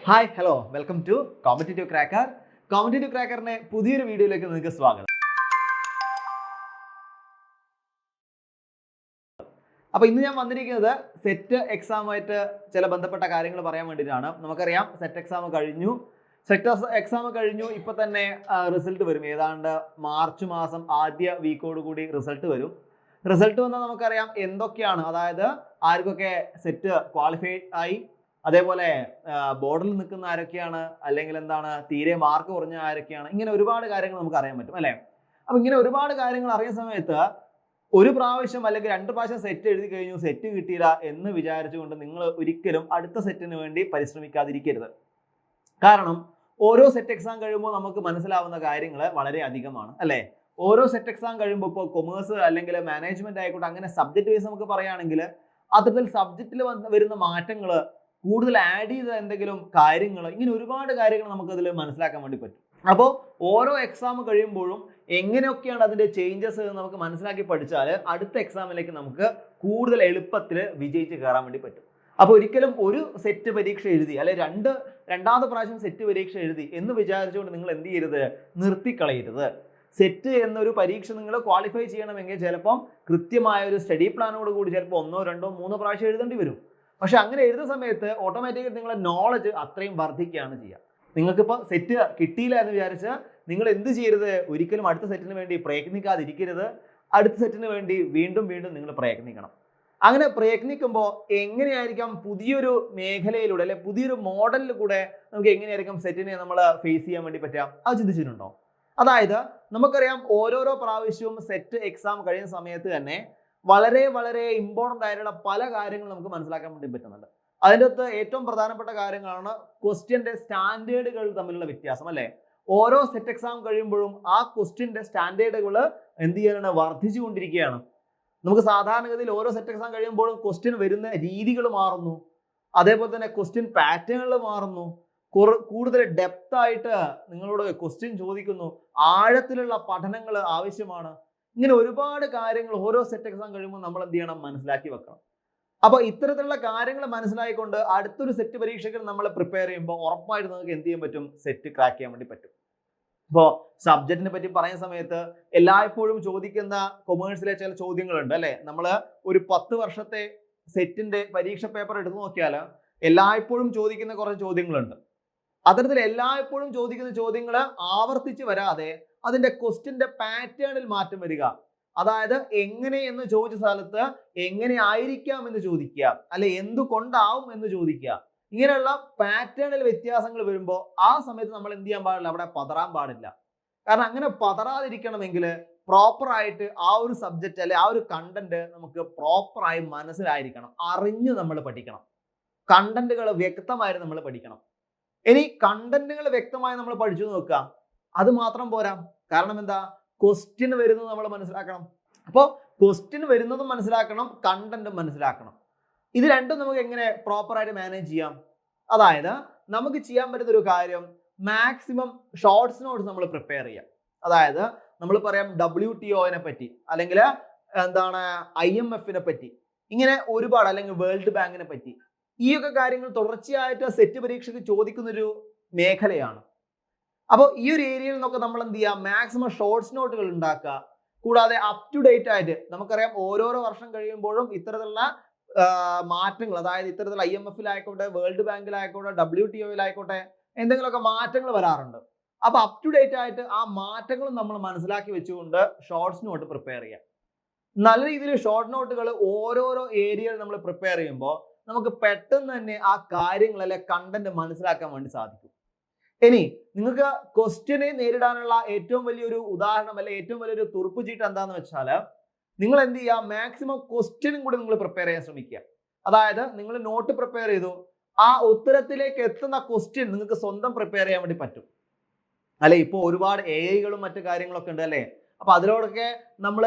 Hi hello welcome to competitive cracker. Competitive ക്രാക്കറിന്റെ പുതിയൊരു വീഡിയോയിലേക്ക് നിങ്ങൾക്ക് സ്വാഗതം. അപ്പോൾ ഇന്ന് ഞാൻ വന്നിരിക്കുന്നത് സെറ്റ് എക്സാമായിട്ട് ചില ബന്ധപ്പെട്ട കാര്യങ്ങൾ പറയാൻ വേണ്ടിയിട്ടാണ്. നമുക്കറിയാം സെറ്റ് എക്സാം കഴിഞ്ഞു. ഇപ്പോൾ തന്നെ റിസൾട്ട് വരും. ഏതാണ്ട് മാർച്ച് മാസം ആദ്യ വീക്കോട് കൂടി റിസൾട്ട് വരും. റിസൾട്ട് വന്നാൽ നമുക്കറിയാം എന്തൊക്കെയാണ്, അതായത് ആർക്കൊക്കെ സെറ്റ് ക്വാളിഫൈ ആയി, അതേപോലെ ബോർഡിൽ നിൽക്കുന്ന ആരൊക്കെയാണ്, അല്ലെങ്കിൽ എന്താണ് തീരെ മാർക്ക് കുറഞ്ഞ ആരൊക്കെയാണ്, ഇങ്ങനെ ഒരുപാട് കാര്യങ്ങൾ നമുക്ക് അറിയാൻ പറ്റും അല്ലേ. അപ്പൊ ഇങ്ങനെ ഒരുപാട് കാര്യങ്ങൾ അറിയുന്ന സമയത്ത് ഒരു പ്രാവശ്യം അല്ലെങ്കിൽ 2 പ്രാവശ്യം സെറ്റ് എഴുതി കഴിഞ്ഞു, സെറ്റ് കിട്ടിയില്ല എന്ന് വിചാരിച്ചുകൊണ്ട് നിങ്ങൾ ഒരിക്കലും അടുത്ത സെറ്റിന് വേണ്ടി പരിശ്രമിക്കാതിരിക്കരുത്. കാരണം ഓരോ സെറ്റ് എക്സാം കഴിയുമ്പോൾ നമുക്ക് മനസ്സിലാവുന്ന കാര്യങ്ങൾ വളരെ അധികമാണ് അല്ലേ. ഓരോ സെറ്റ് എക്സാം കഴിയുമ്പോൾ ഇപ്പോൾ കൊമേഴ്സ് അല്ലെങ്കിൽ മാനേജ്മെന്റ് ആയിക്കോട്ടെ, അങ്ങനെ സബ്ജക്ട് വൈസ് നമുക്ക് പറയുകയാണെങ്കിൽ അത്തരത്തിൽ സബ്ജക്റ്റിൽ വരുന്ന മാറ്റങ്ങൾ, കൂടുതൽ ആഡ് ചെയ്ത എന്തെങ്കിലും കാര്യങ്ങൾ, ഇങ്ങനെ ഒരുപാട് കാര്യങ്ങൾ നമുക്ക് അതിൽ മനസ്സിലാക്കാൻ വേണ്ടി പറ്റും. അപ്പോൾ ഓരോ എക്സാം കഴിയുമ്പോഴും എങ്ങനെയൊക്കെയാണ് അതിന്റെ ചേഞ്ചസ് നമുക്ക് മനസ്സിലാക്കി പഠിച്ചാൽ അടുത്ത എക്സാമിലേക്ക് നമുക്ക് കൂടുതൽ എളുപ്പത്തിൽ വിജയിച്ച് കയറാൻ വേണ്ടി പറ്റും. അപ്പോൾ ഒരിക്കലും ഒരു സെറ്റ് പരീക്ഷ എഴുതി അല്ലെ രണ്ടാമത്തെ പ്രാവശ്യം സെറ്റ് പരീക്ഷ എഴുതി എന്ന് വിചാരിച്ചുകൊണ്ട് നിങ്ങൾ എന്ത് ചെയ്യരുത്, നിർത്തിക്കളയരുത്. സെറ്റ് എന്നൊരു പരീക്ഷ നിങ്ങൾ ക്വാളിഫൈ ചെയ്യണമെങ്കിൽ ചിലപ്പം കൃത്യമായ ഒരു സ്റ്റഡി പ്ലാനോട് കൂടി ചിലപ്പോൾ 1, 2, 3 പ്രാവശ്യം എഴുതേണ്ടി വരും. പക്ഷെ അങ്ങനെ എഴുതുന്ന സമയത്ത് ഓട്ടോമാറ്റിക്കായിട്ട് നിങ്ങളുടെ നോളജ് അത്രയും വർദ്ധിക്കുകയാണ് ചെയ്യുക. നിങ്ങൾക്കിപ്പോൾ സെറ്റ് കിട്ടിയില്ല എന്ന് വിചാരിച്ച് നിങ്ങൾ എന്ത് ചെയ്യരുത്, ഒരിക്കലും അടുത്ത സെറ്റിന് വേണ്ടി പ്രയത്നിക്കാതിരിക്കരുത്. അടുത്ത സെറ്റിന് വേണ്ടി വീണ്ടും നിങ്ങൾ പ്രയത്നിക്കണം. അങ്ങനെ പ്രയത്നിക്കുമ്പോൾ എങ്ങനെയായിരിക്കാം പുതിയൊരു മേഖലയിലൂടെ അല്ലെ പുതിയൊരു മോഡലിൽ കൂടെ നമുക്ക് എങ്ങനെയായിരിക്കും സെറ്റിനെ നമ്മൾ ഫേസ് ചെയ്യാൻ വേണ്ടി പറ്റുക, അത് ചിന്തിച്ചിട്ടുണ്ടോ? അതായത് നമുക്കറിയാം ഓരോരോ പ്രാവശ്യവും സെറ്റ് എക്സാം കഴിയുന്ന സമയത്ത് തന്നെ വളരെ ഇമ്പോർട്ടൻ്റ് ആയിട്ടുള്ള പല കാര്യങ്ങളും നമുക്ക് മനസ്സിലാക്കാൻ വേണ്ടി പറ്റുന്നുണ്ട്. അതിൻ്റെ അകത്ത് ഏറ്റവും പ്രധാനപ്പെട്ട കാര്യങ്ങളാണ് ക്വസ്റ്റ്യൻ്റെ സ്റ്റാൻഡേർഡുകൾ തമ്മിലുള്ള വ്യത്യാസം അല്ലേ. ഓരോ സെറ്റ് എക്സാം കഴിയുമ്പോഴും ആ ക്വസ്റ്റ്യൻ്റെ സ്റ്റാൻഡേർഡുകൾ എന്ത് ചെയ്യാനാണ്, വർദ്ധിച്ചുകൊണ്ടിരിക്കുകയാണ്. നമുക്ക് സാധാരണഗതിയിൽ ഓരോ സെറ്റ് എക്സാം കഴിയുമ്പോഴും ക്വസ്റ്റ്യൻ വരുന്ന രീതികൾ മാറുന്നു, അതേപോലെ തന്നെ ക്വസ്റ്റ്യൻ പാറ്റേണുകൾ മാറുന്നു, കൂടുതൽ ഡെപ്ത് ആയിട്ട് നിങ്ങളോട് ക്വസ്റ്റ്യൻ ചോദിക്കുന്നു, ആഴത്തിലുള്ള പഠനങ്ങൾ ആവശ്യമാണ്. ഇങ്ങനെ ഒരുപാട് കാര്യങ്ങൾ ഓരോ സെറ്റ് എക്സാം കഴിയുമ്പോൾ നമ്മൾ എന്ത് ചെയ്യണം, മനസ്സിലാക്കി വെക്കണം. അപ്പോൾ ഇത്തരത്തിലുള്ള കാര്യങ്ങൾ മനസ്സിലാക്കിക്കൊണ്ട് അടുത്തൊരു സെറ്റ് പരീക്ഷയ്ക്ക് നമ്മൾ പ്രിപ്പയർ ചെയ്യുമ്പോൾ ഉറപ്പായിട്ട് നമുക്ക് എന്ത് ചെയ്യാൻ പറ്റും, സെറ്റ് ക്രാക്ക് ചെയ്യാൻ വേണ്ടി പറ്റും. ഇപ്പോൾ സബ്ജക്റ്റിനെ പറ്റി പറയുന്ന സമയത്ത് എല്ലായ്പ്പോഴും ചോദിക്കുന്ന കൊമേഴ്സിലെ ചില ചോദ്യങ്ങളുണ്ട് അല്ലെ. നമ്മൾ ഒരു 10 വർഷത്തെ സെറ്റിന്റെ പരീക്ഷ പേപ്പർ എടുത്തു നോക്കിയാൽ എല്ലായ്പ്പോഴും ചോദിക്കുന്ന കുറച്ച് ചോദ്യങ്ങളുണ്ട്. അത്തരത്തിൽ എല്ലായ്പ്പോഴും ചോദിക്കുന്ന ചോദ്യങ്ങൾ ആവർത്തിച്ച് വരാതെ അതിന്റെ ക്വസ്റ്റ്യന്റെ പാറ്റേണിൽ മാറ്റം വരിക. അതായത് എങ്ങനെ എന്ന് ചോദിച്ച സ്ഥലത്ത് എങ്ങനെ ആയിരിക്കാം എന്ന് ചോദിക്കുക, അല്ലെ എന്തുകൊണ്ടാവും എന്ന് ചോദിക്കുക. ഇങ്ങനെയുള്ള പാറ്റേണിൽ വ്യത്യാസങ്ങൾ വരുമ്പോൾ ആ സമയത്ത് നമ്മൾ എന്ത് ചെയ്യാൻ പാടില്ല, അവിടെ പതറാൻ പാടില്ല. കാരണം അങ്ങനെ പതറാതിരിക്കണമെങ്കിൽ പ്രോപ്പറായിട്ട് ആ ഒരു സബ്ജക്റ്റ് അല്ലെ ആ ഒരു കണ്ടന്റ് നമുക്ക് പ്രോപ്പറായി മനസ്സിലായിരിക്കണം, അറിഞ്ഞ് നമ്മൾ പഠിക്കണം. കണ്ടന്റുകൾ വ്യക്തമായിട്ട് നമ്മൾ പഠിക്കണം. ഇനി കണ്ടന്റുകൾ വ്യക്തമായി നമ്മൾ പഠിച്ചു നോക്കുക, അത് മാത്രം പോരാ. കാരണം എന്താ, ക്വസ്റ്റ്യൻ വരുന്നത് നമ്മൾ മനസ്സിലാക്കണം. അപ്പോൾ ക്വസ്റ്റ്യൻ വരുന്നതും മനസ്സിലാക്കണം, കണ്ടന്റും മനസ്സിലാക്കണം. ഇത് രണ്ടും നമുക്ക് എങ്ങനെ പ്രോപ്പറായിട്ട് മാനേജ് ചെയ്യാം? അതായത് നമുക്ക് ചെയ്യാൻ പറ്റുന്ന ഒരു കാര്യം, മാക്സിമം ഷോർട്സ് നോട്ട്സ് നമ്മൾ പ്രിപ്പയർ ചെയ്യാം. അതായത് നമ്മൾ പറയാം WTO പറ്റി, അല്ലെങ്കിൽ എന്താണ് IMF പറ്റി, ഇങ്ങനെ ഒരുപാട്, അല്ലെങ്കിൽ വേൾഡ് ബാങ്കിനെ പറ്റി, ഈ ഒക്കെ കാര്യങ്ങൾ തുടർച്ചയായിട്ട് സെറ്റ് പരീക്ഷയ്ക്ക് ചോദിക്കുന്നൊരു മേഖലയാണ്. അപ്പോൾ ഈ ഒരു ഏരിയയിൽ നിന്നൊക്കെ നമ്മൾ എന്ത് ചെയ്യുക, മാക്സിമം ഷോർട്സ് നോട്ടുകൾ ഉണ്ടാക്കുക. കൂടാതെ അപ് ടു ഡേറ്റ് ആയിട്ട് നമുക്കറിയാം ഓരോരോ വർഷം കഴിയുമ്പോഴും ഇത്തരത്തിലുള്ള മാറ്റങ്ങൾ, അതായത് ഇത്തരത്തിലുള്ള IMF-ലായിക്കോട്ടെ, വേൾഡ് ബാങ്കിലായിക്കോട്ടെ, WTO-ലായിക്കോട്ടെ, എന്തെങ്കിലുമൊക്കെ മാറ്റങ്ങൾ വരാറുണ്ട്. അപ്പൊ അപ് ടു ഡേറ്റ് ആയിട്ട് ആ മാറ്റങ്ങളും നമ്മൾ മനസ്സിലാക്കി വെച്ചുകൊണ്ട് ഷോർട്സ് നോട്ട് പ്രിപ്പയർ ചെയ്യാം. നല്ല രീതിയിൽ ഷോർട്ട് നോട്ടുകൾ ഓരോരോ ഏരിയയിൽ നമ്മൾ പ്രിപ്പയർ ചെയ്യുമ്പോൾ നമുക്ക് പെട്ടെന്ന് തന്നെ ആ കാര്യങ്ങൾ അല്ലെ കണ്ടന്റ് മനസ്സിലാക്കാൻ വേണ്ടി സാധിക്കും. ഇനി നിങ്ങൾക്ക് ക്വസ്റ്റ്യനെ നേരിടാനുള്ള ഏറ്റവും വലിയൊരു ഉദാഹരണം അല്ലെ ഏറ്റവും വലിയൊരു തുറുപ്പ് ചീട്ട് എന്താന്ന് വെച്ചാൽ, നിങ്ങൾ എന്ത് ചെയ്യുക, മാക്സിമം ക്വസ്റ്റ്യനും കൂടി നിങ്ങൾ പ്രിപ്പയർ ചെയ്യാൻ ശ്രമിക്കുക. അതായത് നിങ്ങൾ നോട്ട് പ്രിപ്പയർ ചെയ്തു, ആ ഉത്തരത്തിലേക്ക് എത്തുന്ന ക്വസ്റ്റ്യൻ നിങ്ങൾക്ക് സ്വന്തം പ്രിപ്പയർ ചെയ്യാൻ വേണ്ടി പറ്റും അല്ലെ. ഇപ്പോൾ ഒരുപാട് AI-കളും മറ്റു കാര്യങ്ങളൊക്കെ ഉണ്ട് അല്ലെ. അപ്പൊ അതിലോടൊക്കെ നമ്മൾ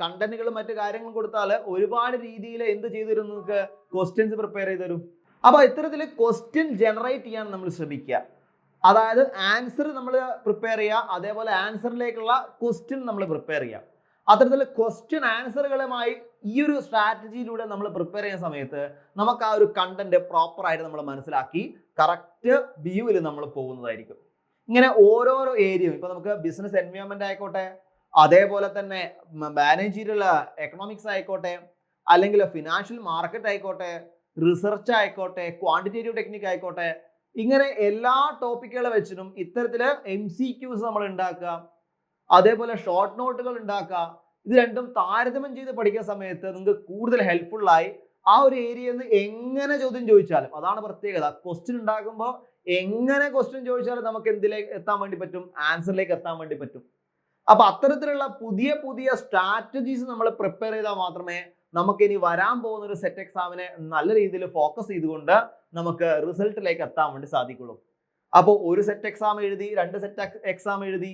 കണ്ടന്റുകളും മറ്റു കാര്യങ്ങളും കൊടുത്താൽ ഒരുപാട് രീതിയിൽ എന്ത് ചെയ്തു തരും, നിങ്ങൾക്ക് ക്വസ്റ്റ്യൻസ് പ്രിപ്പയർ ചെയ്ത് തരും. അപ്പൊ ഇത്തരത്തിൽ ക്വസ്റ്റ്യൻ ജനറേറ്റ് ചെയ്യാൻ നമ്മൾ ശ്രമിക്കുക. അതായത് ആൻസർ നമ്മൾ പ്രിപ്പയർ ചെയ്യുക, അതേപോലെ ആൻസറിലേക്കുള്ള ക്വസ്റ്റ്യൻ നമ്മൾ പ്രിപ്പയർ ചെയ്യുക. അത്തരത്തിൽ ക്വസ്റ്റ്യൻ ആൻസറുകളുമായി ഈ ഒരു സ്ട്രാറ്റജിയിലൂടെ നമ്മൾ പ്രിപ്പയർ ചെയ്യുന്ന സമയത്ത് നമുക്ക് ആ ഒരു കണ്ടന്റ് പ്രോപ്പർ ആയിട്ട് നമ്മൾ മനസ്സിലാക്കി കറക്റ്റ് വ്യൂവിൽ നമ്മൾ പോകുന്നതായിരിക്കും. ഇങ്ങനെ ഓരോരോ ഏരിയയും ഇപ്പൊ നമുക്ക് ബിസിനസ് എൻവയോൺമെന്റ് ആയിക്കോട്ടെ, അതേപോലെ തന്നെ മാനേജീരിയൽ എക്കണോമിക്സ് ആയിക്കോട്ടെ, അല്ലെങ്കിൽ ഫിനാൻഷ്യൽ മാർക്കറ്റ് ആയിക്കോട്ടെ, റിസർച്ച് ആയിക്കോട്ടെ, ക്വാണ്ടിറ്റേറ്റീവ് ടെക്നിക് ആയിക്കോട്ടെ, ഇങ്ങനെ എല്ലാ ടോപ്പിക്കുകളെ വെച്ചിട്ടും ഇത്തരത്തില് MCQs നമ്മൾ ഉണ്ടാക്കുക, അതേപോലെ ഷോർട്ട് നോട്ടുകൾ ഉണ്ടാക്കുക. ഇത് രണ്ടും താരതമ്യം ചെയ്ത് പഠിക്കുന്ന സമയത്ത് നിങ്ങൾക്ക് കൂടുതൽ ഹെൽപ്ഫുള്ളായി ആ ഒരു ഏരിയയിൽ നിന്ന് എങ്ങനെ ചോദ്യം ചോദിച്ചാലും, അതാണ് പ്രത്യേകത. ക്വസ്റ്റ്യൻ ഉണ്ടാക്കുമ്പോൾ എങ്ങനെ ക്വസ്റ്റ്യൻ ചോദിച്ചാലും നമുക്ക് എന്തിലേക്ക് എത്താൻ വേണ്ടി പറ്റും? ആൻസറിലേക്ക് എത്താൻ വേണ്ടി പറ്റും. അപ്പൊ അത്തരത്തിലുള്ള പുതിയ പുതിയ സ്ട്രാറ്റജീസ് നമ്മൾ പ്രിപ്പയർ ചെയ്താൽ മാത്രമേ നമുക്ക് ഇനി വരാൻ പോകുന്ന ഒരു സെറ്റ് എക്സാമിനെ നല്ല രീതിയിൽ ഫോക്കസ് ചെയ്തുകൊണ്ട് നമുക്ക് റിസൾട്ടിലേക്ക് എത്താൻ വേണ്ടി സാധിക്കുള്ളൂ. അപ്പോൾ ഒരു സെറ്റ് എക്സാം എഴുതി, 2 സെറ്റ് എക്സാം എഴുതി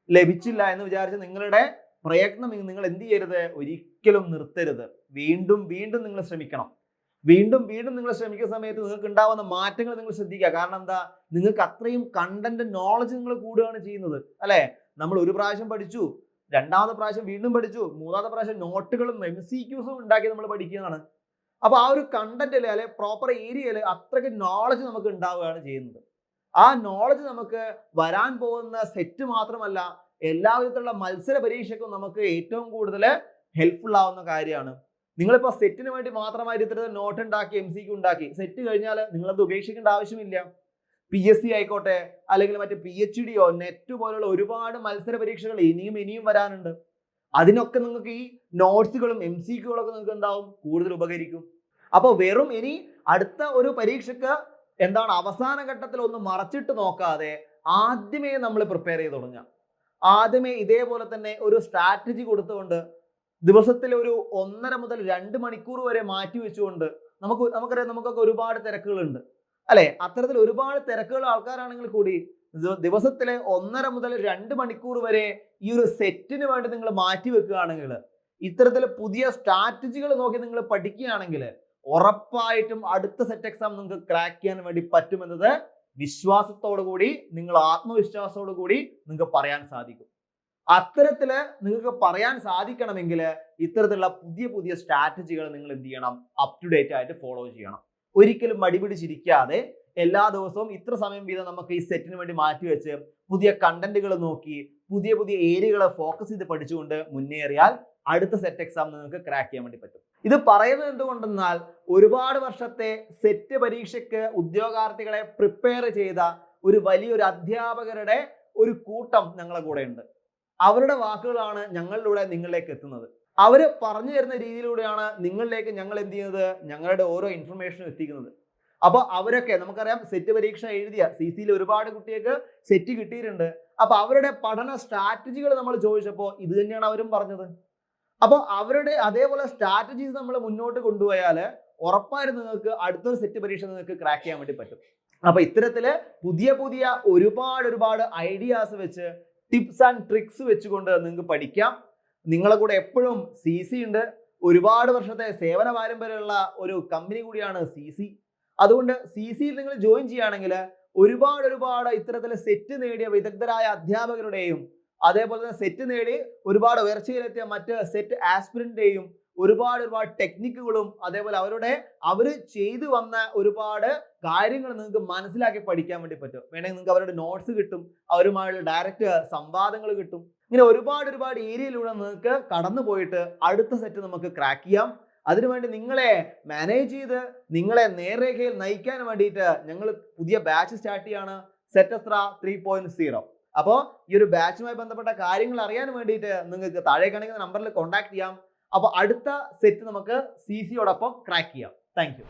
ലഭിച്ചില്ല എന്ന് വിചാരിച്ച് നിങ്ങളുടെ പ്രയത്നം നിങ്ങൾ എന്ത് ചെയ്യരുത്? ഒരിക്കലും നിർത്തരുത്. വീണ്ടും വീണ്ടും നിങ്ങൾ ശ്രമിക്കണം. വീണ്ടും വീണ്ടും നിങ്ങൾ ശ്രമിക്കുന്ന സമയത്ത് നിങ്ങൾക്ക് ഉണ്ടാവുന്ന മാറ്റങ്ങൾ നിങ്ങൾ ശ്രദ്ധിക്കുക. കാരണം എന്താ? നിങ്ങൾക്ക് അത്രയും കണ്ടന്റ് നോളജ് നിങ്ങൾ കൂടുകയാണ് ചെയ്യുന്നത്, അല്ലെ? നമ്മൾ ഒരു പ്രാവശ്യം പഠിച്ചു, രണ്ടാമത്തെ പ്രാവശ്യം വീണ്ടും പഠിച്ചു, മൂന്നാമത്തെ പ്രാവശ്യം നോട്ടുകളും MCQസും ഉണ്ടാക്കി നമ്മൾ പഠിക്കുന്നതാണ്. അപ്പൊ ആ ഒരു കണ്ടന്റിൽ അല്ലെ പ്രോപ്പർ ഏരിയയിൽ അത്രയ്ക്ക് നോളജ് നമുക്ക് ഉണ്ടാവുകയാണ് ചെയ്യുന്നത്. ആ നോളജ് നമുക്ക് വരാൻ പോകുന്ന സെറ്റ് മാത്രമല്ല, എല്ലാ വിധത്തിലുള്ള മത്സര പരീക്ഷയ്ക്കും നമുക്ക് ഏറ്റവും കൂടുതൽ ഹെൽപ്ഫുൾ ആവുന്ന കാര്യമാണ്. നിങ്ങളിപ്പോൾ സെറ്റിന് വേണ്ടി മാത്രമായിട്ട് ഇത്തരത്തിൽ നോട്ട് ഉണ്ടാക്കി MCQ ഉണ്ടാക്കി സെറ്റ് കഴിഞ്ഞാൽ നിങ്ങളത് ഉപേക്ഷിക്കേണ്ട ആവശ്യമില്ല. PSC ആയിക്കോട്ടെ, അല്ലെങ്കിൽ മറ്റേ PhDയോ നെറ്റ് പോലുള്ള ഒരുപാട് മത്സര പരീക്ഷകൾ ഇനിയും വരാനുണ്ട്. അതിനൊക്കെ നിങ്ങൾക്ക് ഈ നോട്ട്സുകളും MCQകളൊക്കെ നിങ്ങൾക്ക് എന്താവും? കൂടുതൽ ഉപകരിക്കും. അപ്പോൾ വെറും ഇനി അടുത്ത ഒരു പരീക്ഷയ്ക്ക് എന്താണ് അവസാന ഘട്ടത്തിൽ ഒന്ന് മറച്ചിട്ട് നോക്കാതെ ആദ്യമേ നമ്മൾ പ്രിപ്പയർ ചെയ്ത് തുടങ്ങുക. ആദ്യമേ ഇതേപോലെ തന്നെ ഒരു സ്ട്രാറ്റജി കൊടുത്തുകൊണ്ട് ദിവസത്തിൽ ഒരു 1.5 മുതൽ 2 മണിക്കൂർ വരെ മാറ്റി വെച്ചുകൊണ്ട് നമുക്കറിയാം നമുക്കൊക്കെ ഒരുപാട് തിരക്കുകളുണ്ട്, അല്ലെ? അത്തരത്തിൽ ഒരുപാട് തിരക്കുള്ള ആൾക്കാരാണെങ്കിൽ കൂടി ദിവസത്തിലെ 1.5 മുതൽ 2 മണിക്കൂർ വരെ ഈ ഒരു സെറ്റിന് വേണ്ടി നിങ്ങൾ മാറ്റി വെക്കുകയാണെങ്കിൽ, ഇത്തരത്തിൽ പുതിയ സ്ട്രാറ്റജികൾ നോക്കി നിങ്ങൾ പഠിക്കുകയാണെങ്കിൽ ഉറപ്പായിട്ടും അടുത്ത സെറ്റ് എക്സാം നിങ്ങൾക്ക് ക്രാക്ക് ചെയ്യാൻ വേണ്ടി പറ്റുമെന്നത് വിശ്വാസത്തോടു കൂടി, നിങ്ങൾ ആത്മവിശ്വാസത്തോടു കൂടി നിങ്ങൾക്ക് പറയാൻ സാധിക്കും. അത്തരത്തില് നിങ്ങൾക്ക് പറയാൻ സാധിക്കണമെങ്കിൽ ഇത്തരത്തിലുള്ള പുതിയ പുതിയ സ്ട്രാറ്റജികൾ നിങ്ങൾ എന്ത് ചെയ്യണം? അപ് ടു ഡേറ്റ് ആയിട്ട് ഫോളോ ചെയ്യണം. ഒരിക്കലും മടിപിടിച്ചിരിക്കാതെ എല്ലാ ദിവസവും ഇത്ര സമയം വീതം നമുക്ക് ഈ സെറ്റിന് വേണ്ടി മാറ്റിവെച്ച് പുതിയ കണ്ടന്റുകൾ നോക്കി പുതിയ പുതിയ ഏരിയകളെ ഫോക്കസ് ചെയ്ത് പഠിച്ചുകൊണ്ട് മുന്നേറിയാൽ അടുത്ത സെറ്റ് എക്സാം നിങ്ങൾക്ക് ക്രാക്ക് ചെയ്യാൻ വേണ്ടി പറ്റും. ഇത് പറയുന്നത് എന്തുകൊണ്ടെന്നാൽ ഒരുപാട് വർഷത്തെ സെറ്റ് പരീക്ഷയ്ക്ക് ഉദ്യോഗാർത്ഥികളെ പ്രിപ്പയർ ചെയ്ത ഒരു വലിയൊരു അധ്യാപകരുടെ ഒരു കൂട്ടം ഞങ്ങളെ കൂടെ ഉണ്ട്. അവരുടെ വാക്കുകളാണ് ഞങ്ങളിലൂടെ നിങ്ങളിലേക്ക് എത്തുന്നത്. അവര് പറഞ്ഞു തരുന്ന രീതിയിലൂടെയാണ് നിങ്ങളിലേക്ക് ഞങ്ങൾ എന്ത് ചെയ്യുന്നത്? ഞങ്ങളുടെ ഓരോ ഇൻഫർമേഷനും എത്തിക്കുന്നത്. അപ്പൊ അവരൊക്കെ നമുക്കറിയാം സെറ്റ് പരീക്ഷ എഴുതിയ CCയിൽ ഒരുപാട് കുട്ടികൾക്ക് സെറ്റ് കിട്ടിയിട്ടുണ്ട്. അപ്പൊ അവരുടെ പഠന സ്ട്രാറ്റജികൾ നമ്മൾ ചോദിച്ചപ്പോൾ ഇത് തന്നെയാണ് അവരും പറഞ്ഞത്. അപ്പോൾ അവരുടെ അതേപോലെ സ്ട്രാറ്റജീസ് നമ്മൾ മുന്നോട്ട് കൊണ്ടുപോയാൽ ഉറപ്പായും നിങ്ങൾക്ക് അടുത്തൊരു സെറ്റ് പരീക്ഷ നിങ്ങൾക്ക് ക്രാക്ക് ചെയ്യാൻ വേണ്ടി പറ്റും. അപ്പൊ ഇത്തരത്തില് പുതിയ പുതിയ ഒരുപാട് ഐഡിയാസ് വെച്ച് ടിപ്സ് ആൻഡ് ട്രിക്സ് വെച്ചുകൊണ്ട് നിങ്ങൾക്ക് പഠിക്കാം. നിങ്ങളെ കൂടെ എപ്പോഴും CC ഉണ്ട്. ഒരുപാട് വർഷത്തെ സേവന പാരമ്പര്യമുള്ള ഒരു കമ്പനി കൂടിയാണ് CC. അതുകൊണ്ട് CCയിൽ നിങ്ങൾ ജോയിൻ ചെയ്യുകയാണെങ്കിൽ ഒരുപാട് ഇത്തരത്തിലെ സെറ്റ് നേടിയ വിദഗ്ധരായ അധ്യാപകരുടെയും അതേപോലെ തന്നെ സെറ്റ് നേടി ഒരുപാട് ഉയർച്ചയിലെത്തിയ മറ്റ് സെറ്റ് ആസ്പിരന്റിന്റെയും ഒരുപാട് ടെക്നിക്കുകളും അതേപോലെ അവർ ചെയ്തു വന്ന ഒരുപാട് കാര്യങ്ങൾ നിങ്ങൾക്ക് മനസ്സിലാക്കി പഠിക്കാൻ വേണ്ടി പറ്റും. വേണമെങ്കിൽ നിങ്ങൾക്ക് അവരുടെ നോട്ട്സ് കിട്ടും, അവരുമായുള്ള ഡയറക്റ്റ് സംവാദങ്ങൾ കിട്ടും. ഇങ്ങനെ ഒരുപാട് ഏരിയയിലൂടെ നിങ്ങൾക്ക് കടന്നു പോയിട്ട് അടുത്ത സെറ്റ് നമുക്ക് ക്രാക്ക് ചെയ്യാം. അതിനുവേണ്ടി നിങ്ങളെ മാനേജ് ചെയ്ത് നിങ്ങളെ നേർരേഖയിൽ നയിക്കാൻ വേണ്ടിയിട്ട് ഞങ്ങൾ പുതിയ ബാച്ച് സ്റ്റാർട്ട് ചെയ്യാണ്, സെറ്റസ്ത്ര 3.0. അപ്പോൾ ഈ ഒരു ബാച്ചുമായി ബന്ധപ്പെട്ട കാര്യങ്ങൾ അറിയാൻ വേണ്ടിയിട്ട് നിങ്ങൾക്ക് താഴെ കാണിക്കുന്ന നമ്പറിൽ കോൺടാക്ട് ചെയ്യാം. അപ്പോൾ അടുത്ത സെറ്റ് നമുക്ക് CCയോടൊപ്പം ക്രാക്ക് ചെയ്യാം. Thank you.